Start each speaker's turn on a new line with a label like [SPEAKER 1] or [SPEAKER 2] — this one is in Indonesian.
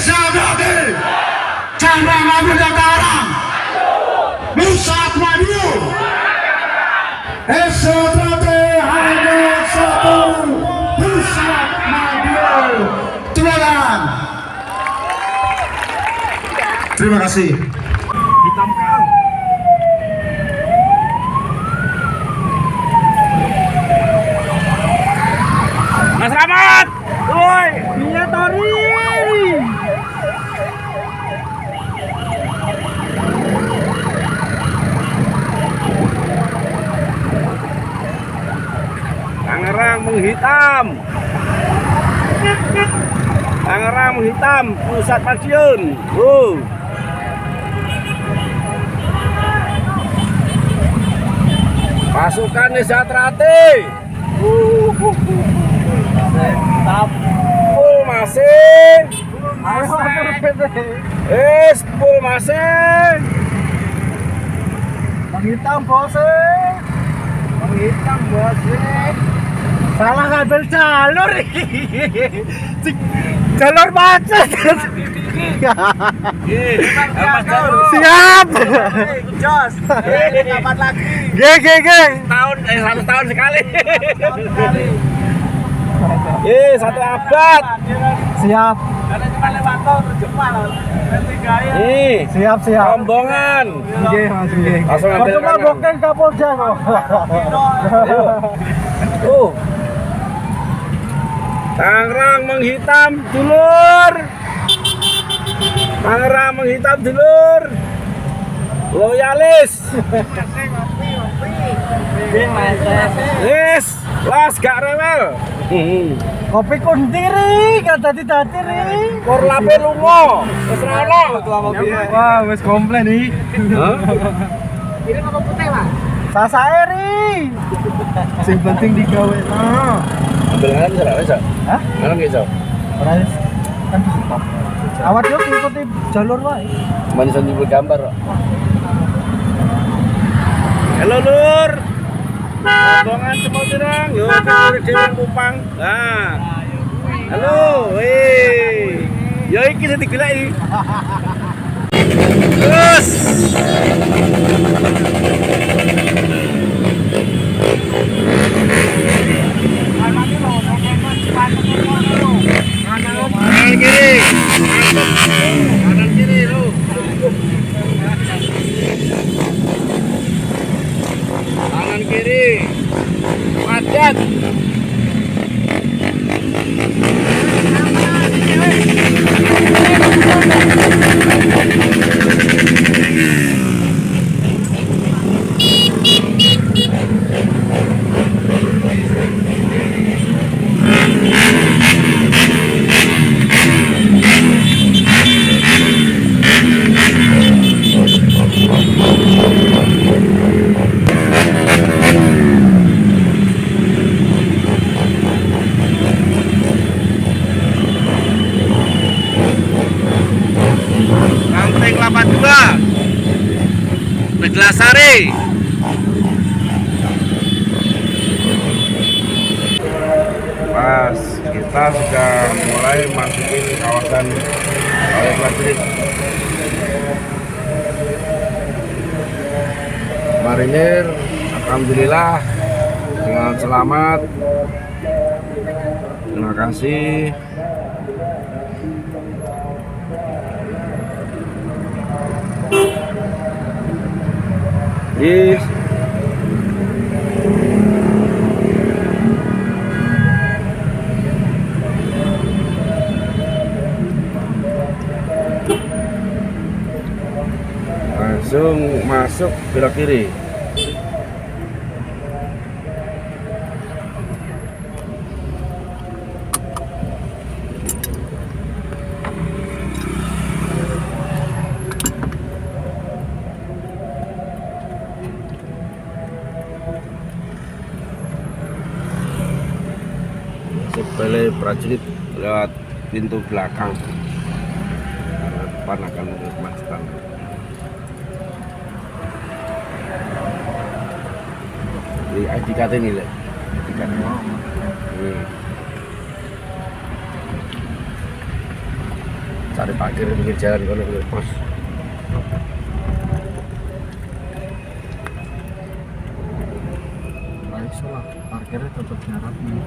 [SPEAKER 1] Bersahabat, cabang Agenda Karang, Pusat Maju, Esotrate hanya satu, Pusat Maju. Terima kasih. Terima kasih.
[SPEAKER 2] Hitamkan. Mas Rahmat, woi, iya Tori. Tangerang menghitam. Tangerang menghitam, Pusat Madiun. Pasukan Desa Trate. Full masing. Full masing.
[SPEAKER 3] Menghitam bose. Menghitam bose. Salah ngambil jalur. Jalur macet. Siap. Jos. Kapan lagi?
[SPEAKER 2] Satu tahun sekali. Satu abad.
[SPEAKER 3] Siap.
[SPEAKER 2] Karena cuma lewat tol Jepang.
[SPEAKER 3] Siap.
[SPEAKER 2] Rombongan.
[SPEAKER 3] Nggih, Mas nggih.
[SPEAKER 2] Langsung ambil
[SPEAKER 3] Pertama
[SPEAKER 2] kanan.
[SPEAKER 3] boken Kapolda kok.
[SPEAKER 2] Tangerang menghitam dulur. Tangerang menghitam dulur. Loyalis. Yes, las gak rewel.
[SPEAKER 3] Kopi kuntiri, kata tadi ri.
[SPEAKER 2] Kor lape lungo. Wis ra ono.
[SPEAKER 3] Wah, wis komplain iki.
[SPEAKER 2] Hah?
[SPEAKER 3] Sasae ri. Sing penting digawe.
[SPEAKER 2] Ambil kanan bisa bisa.
[SPEAKER 3] Hah?
[SPEAKER 2] Kanan bisa.
[SPEAKER 3] Ora kan stop. Awak yo ngikuti jalur wae.
[SPEAKER 2] Manisan di gambar. Halo Lur. Rombongan Cemotirang, yuk ke Dewan Kupang. Nah. Halo, weh. Yo iki sing digoleki. Terus. Kanan kiri. Kanan kiri lu. Kanan kiri. Padat. Ranting Kelapa 2 Neglasari. Pas kita sudah mulai masukin kawasan oleh prajurit. Marinir, alhamdulillah dengan selamat. Terima kasih. Yes. Langsung masuk belok kiri. Sepele prajurit lewat pintu belakang. Karena depan akan menuju kemacetan. Di ID card ini lah. cari parkir di pinggir jalan kono kuwi pos.
[SPEAKER 3] Lah iso lah, parkirnya tetep nyarat nih.